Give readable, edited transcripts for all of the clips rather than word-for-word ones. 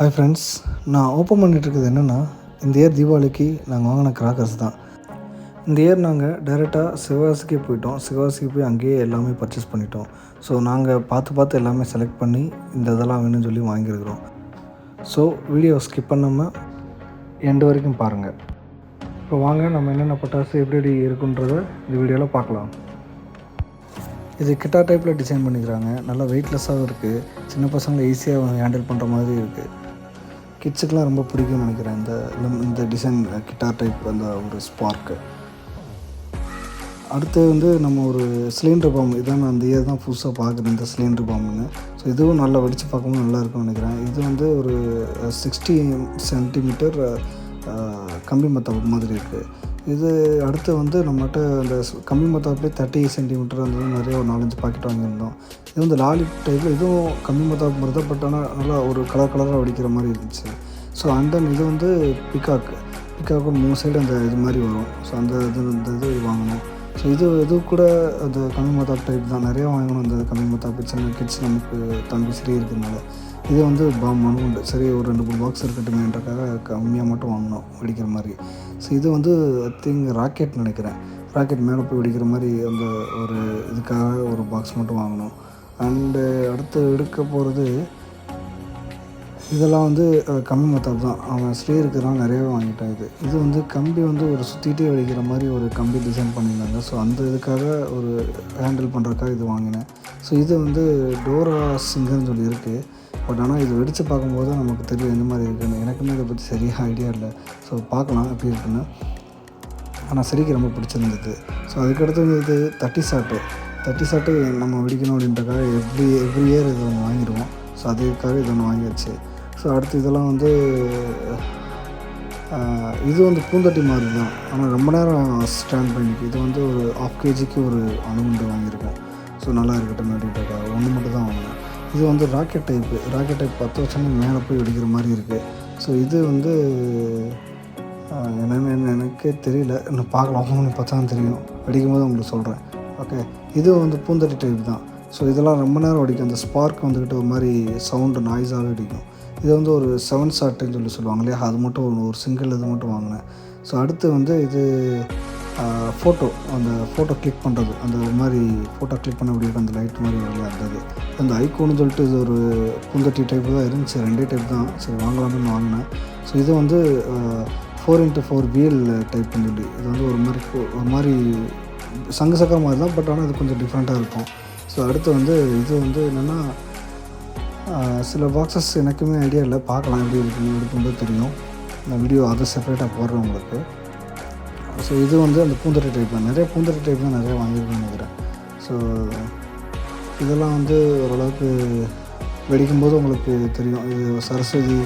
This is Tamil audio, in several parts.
ஹாய் ஃப்ரெண்ட்ஸ், நான் ஓப்பன் பண்ணிகிட்ருக்குது என்னென்னா, இந்த இயர் தீபாவளிக்கு நாங்கள் வாங்கின கிராக்கர்ஸ் தான். இந்த இயர் நாங்கள் டைரெக்டாக சிவகாசிக்கே போயிட்டோம். சிவகாசிக்கு போய் அங்கேயே எல்லாமே பர்ச்சேஸ் பண்ணிட்டோம். ஸோ நாங்கள் பார்த்து எல்லாமே செலக்ட் பண்ணி இந்த இதெல்லாம் வேணும்னு சொல்லி வாங்கியிருக்கிறோம். ஸோ வீடியோவை ஸ்கிப் பண்ணாமல் எண்டு வரைக்கும் பாருங்கள். இப்போ வாங்க நம்ம என்னென்ன பட்டாசு எப்படி இருக்குன்றதை இந்த வீடியோவில் பார்க்கலாம். இது கிட்டார் டைப்பில் டிசைன் பண்ணிக்கிறாங்க. நல்லா வெயிட்லெஸ்ஸாகவும் இருக்குது. சின்ன பசங்களை ஈஸியாக ஹேண்டில் பண்ணுற மாதிரி இருக்குது. கிட்ஸுக்கெலாம் ரொம்ப பிடிக்கும்னு நினைக்கிறேன் இந்த டிசைன் கிட்டார் டைப் அந்த ஒரு ஸ்பார்க்கு. அடுத்து நம்ம ஒரு சிலிண்டர் பாம்பு, இதான் நான் அந்த இயர் தான் புதுசாக பார்க்குறேன் இந்த சிலிண்டர் பாம்புன்னு. ஸோ இதுவும் நல்லா வெடித்து பார்க்கவும் நல்லா இருக்கும்னு நினைக்கிறேன். இது ஒரு 60 சென்டிமீட்டர் கம்பி மத்தாப்பு மாதிரி இருக்குது. இது அடுத்து நம்மகிட்ட அந்த கம்பி மத்தாப்புலேயே 30 சென்டிமீட்டர் அந்த நிறைய ஒரு 4-5 பாக்கெட் வாங்கியிருந்தோம். இது லாலி டைப்பில் இதுவும் கம்பி மத்தாப்பு மாதிரி தான், பட் ஆனால் நல்லா ஒரு கலராக வெடிக்கிற மாதிரி இருந்துச்சு. ஸோ அண்ட் தென் இது பிக்காக்கு 3 சைடு அந்த இது மாதிரி வரும். ஸோ அந்த இது வாங்கணும். ஸோ இது கூட அந்த கம்பி மத்தாப்பு டைப் தான் நிறையா வாங்கணும். அந்த கம்பி மத்தாப்பு சின்ன கிட்ஸ் நமக்கு தம்பி சரி இருக்கிறதுனால இது பாம் மண்குண்டு சரி ஒரு 2-3 பாக்ஸ் இருக்கட்டுமேன்றக்காக கம்மியாக மட்டும் வாங்கினோம் வெடிக்கிற மாதிரி. ஸோ இது ஐ திங்க் ராக்கெட் நினைக்கிறேன். ராக்கெட் மேலே போய் வெடிக்கிற மாதிரி அந்த ஒரு இதுக்காக ஒரு பாக்ஸ் மட்டும் வாங்கினோம். அண்டு அடுத்து எடுக்க போகிறது இதெல்லாம் கம்பி மத்தாப்பு தான். அவன் ஸ்ரீ இருக்கிறனால நிறையவே வாங்கிட்டான். இது கம்பி ஒரு சுற்றிட்டே வெடிக்கிற மாதிரி ஒரு கம்பி டிசைன் பண்ணியிருந்தாங்க. ஸோ அந்த இதுக்காக ஒரு ஹேண்டில் பண்ணுறதுக்காக இது வாங்கினேன். ஸோ இது டோரா சிங்கர்னு சொல்லி இருக்குது. பட் ஆனால் இது வெடித்து பார்க்கும்போது தான் நமக்கு தெரியும் எந்த மாதிரி இருக்குதுன்னு. எனக்குமே இதை பற்றி சரியாக ஐடியா இல்லை. ஸோ பார்க்கலாம் எப்படி இருக்குன்னு. ஆனால் சரிக்கு ரொம்ப பிடிச்சிருந்தது. ஸோ அதுக்கடுத்து இது 30 சாட்டு நம்ம வெடிக்கணும் அப்படின்றக்காக எவ்ரி இயர் இது ஒன்று வாங்கிடுவோம். ஸோ அதுக்காக இது ஒன்று வாங்கியாச்சு. ஸோ அடுத்து இதெல்லாம் இது பூந்தொட்டி மாதிரி தான். ஆனால் ரொம்ப நேரம் ஸ்டாண்ட் பண்ணிக்கு. இது ஒரு 1/2 kgக்கு ஒரு அணுகுண்டு வாங்கியிருக்கோம். ஸோ நல்லா இருக்கட்டும் அப்படின்றக்காக ஒன்று மட்டும் தான் வாங்கினேன். இது ராக்கெட் டைப் 10 வருஷம் மேலே போய் வெடிக்கிற மாதிரி இருக்குது. ஸோ இது என்னென்னு எனக்கே தெரியல. இன்னும் பார்க்கலாம், உங்களுக்கு பார்த்தா தான் தெரியும். வெடிக்கும்போது உங்களுக்கு சொல்கிறேன். ஓகே, இது பூந்தொட்டி டைப் தான். ஸோ இதெல்லாம் ரொம்ப நேரம் வெடிக்கும். அந்த ஸ்பார்க் ஒரு மாதிரி சவுண்டு நாய்ஸாகவே வெடிக்கும். இது ஒரு 7 ஷாட்டுன்னு சொல்லுவாங்க இல்லையா, அது மட்டும் ஒரு சிங்கிள் இது மட்டும் வாங்கினேன். ஸோ அடுத்து இது ஃபோட்டோ கிளிக் பண்ணுறது, அந்த மாதிரி ஃபோட்டோ கிளிக் பண்ண முடியும் அந்த லைட் மாதிரி விளையாடுறது. அந்த ஐக்கோன்னு சொல்லிட்டு இது ஒரு பூந்தொட்டி டைப்பு தான் இருந்துச்சு. 2 டைப் தான். சரி வாங்கலாம்னு வாங்கினேன். ஸோ இது 4x4 வீல் டைப்னு சொல்லி இது ஒரு மாதிரி சங்கு சக்கர மாதிரி தான். பட் ஆனால் இது கொஞ்சம் டிஃப்ரெண்ட்டாக இருக்கும். ஸோ அடுத்து இது என்னென்னா சில பாக்ஸஸ் எனக்குமே ஐடியா இல்லை. பார்க்கலாம் எப்படி இருக்குன்னு எடுக்கும்போது தெரியும். நான் வீடியோ அதை செப்பரேட்டாக போடுறேன் உங்களுக்கு. ஸோ இது அந்த பூந்தொட்டி டைப் தான். நிறைய பூந்தொட்டி டைப் தான் நிறையா வாங்கியிருக்கேன்னு நினைக்கிறேன். ஸோ இதெல்லாம் ஓரளவுக்கு வெடிக்கும்போது உங்களுக்கு தெரியும். இது சரஸ்வதி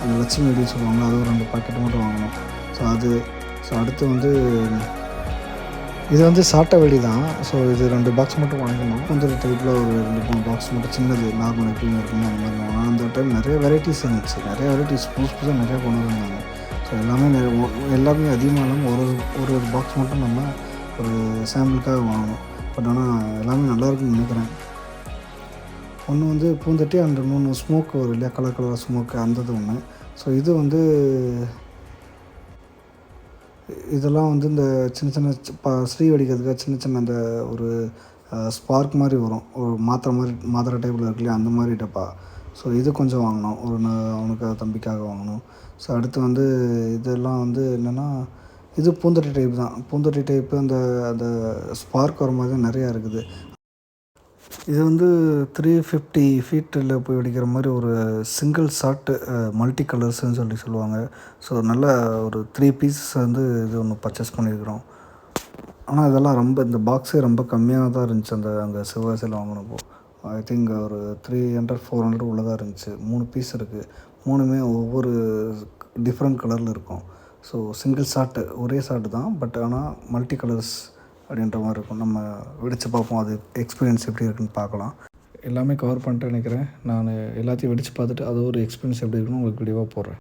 அந்த லட்சுமி வெடின்னு சொல்லுவாங்க. அது ஒரு 2 பாக்கெட் மட்டும் வாங்கணும். ஸோ அடுத்து இது சாட்டை வெடி தான். ஸோ இது 2 பாக்ஸ் மட்டும் வாங்கணும். பூந்தொட்டி டைப்பில் ஒரு 2-3 பாக்ஸ் மட்டும் சின்னது நார்மல் எப்படியும் இருக்குமோ அந்த மாதிரி வாங்கணும். அந்த டைம் நிறைய வெரைட்டிஸ் இருந்துச்சு. நிறைய வெரைட்டிஸ் புதுசாக நிறையா கொண்டு வந்தாங்க. ஸோ எல்லாமே அதிகமாக இல்லாமல் ஒரு பாக்ஸ் மட்டும் நம்ம ஒரு சாம்பிளுக்காக வாங்கணும். பட் ஆனால் எல்லாமே நல்லாயிருக்குன்னு நினைக்கிறேன். ஒன்று பூந்தொட்டி அண்ட் இன்னொன்று ஸ்மோக் வரும் இல்லையா, கலர் ஸ்மோக்கு அந்த ஒன்று. ஸோ இது இதெல்லாம் இந்த சின்ன ஸ்ரீ வெடிக்கிறதுக்காக சின்ன அந்த ஒரு ஸ்பார்க் மாதிரி வரும். ஒரு மாத்திரை டைப்பில் இருக்கு இல்லையா, அந்த மாதிரி டப்பா. ஸோ இது கொஞ்சம் வாங்கினோம். அவனுக்கு தம்பிக்காக வாங்கினோம். ஸோ அடுத்து இதெல்லாம் என்னென்னா இது பூந்தொட்டி டைப் தான். பூந்தொட்டி டைப்பு அந்த ஸ்பார்க் வர மாதிரி தான் நிறையா இருக்குது. இது 350 ஃபீட்டில் போய் வெடிக்கிற மாதிரி ஒரு சிங்கிள் ஷாட்டு மல்டி கலர்ஸ்ன்னு சொல்லுவாங்க. ஸோ நல்ல ஒரு 3 பீஸஸ் இது ஒன்று பர்ச்சேஸ் பண்ணியிருக்கிறோம். ஆனால் இதெல்லாம் இந்த பாக்ஸே ரொம்ப கம்மியாக தான் இருந்துச்சு. அங்கே சிவகாசியில் வாங்கினப்போ ஐ திங்க் ஒரு 300-400 உள்ளதாக இருந்துச்சு. 3 பீஸ் இருக்குது. 3மே ஒவ்வொரு டிஃப்ரெண்ட் கலரில் இருக்கும். ஸோ சிங்கிள் ஷாட்டு ஒரே ஷாட்டு தான். பட் ஆனால் மல்டி கலர்ஸ் அப்படின்ற மாதிரி இருக்கும். நம்ம வெடித்து பார்ப்போம், அது எக்ஸ்பீரியன்ஸ் எப்படி இருக்குன்னு பார்க்கலாம். எல்லாமே கவர் பண்ணிட்டு நினைக்கிறேன். நான் எல்லாத்தையும் வெடித்து பார்த்துட்டு அது ஒரு எக்ஸ்பீரியன்ஸ் எப்படி இருக்குன்னு உங்களுக்கு வீடியோவாக போடுறேன்.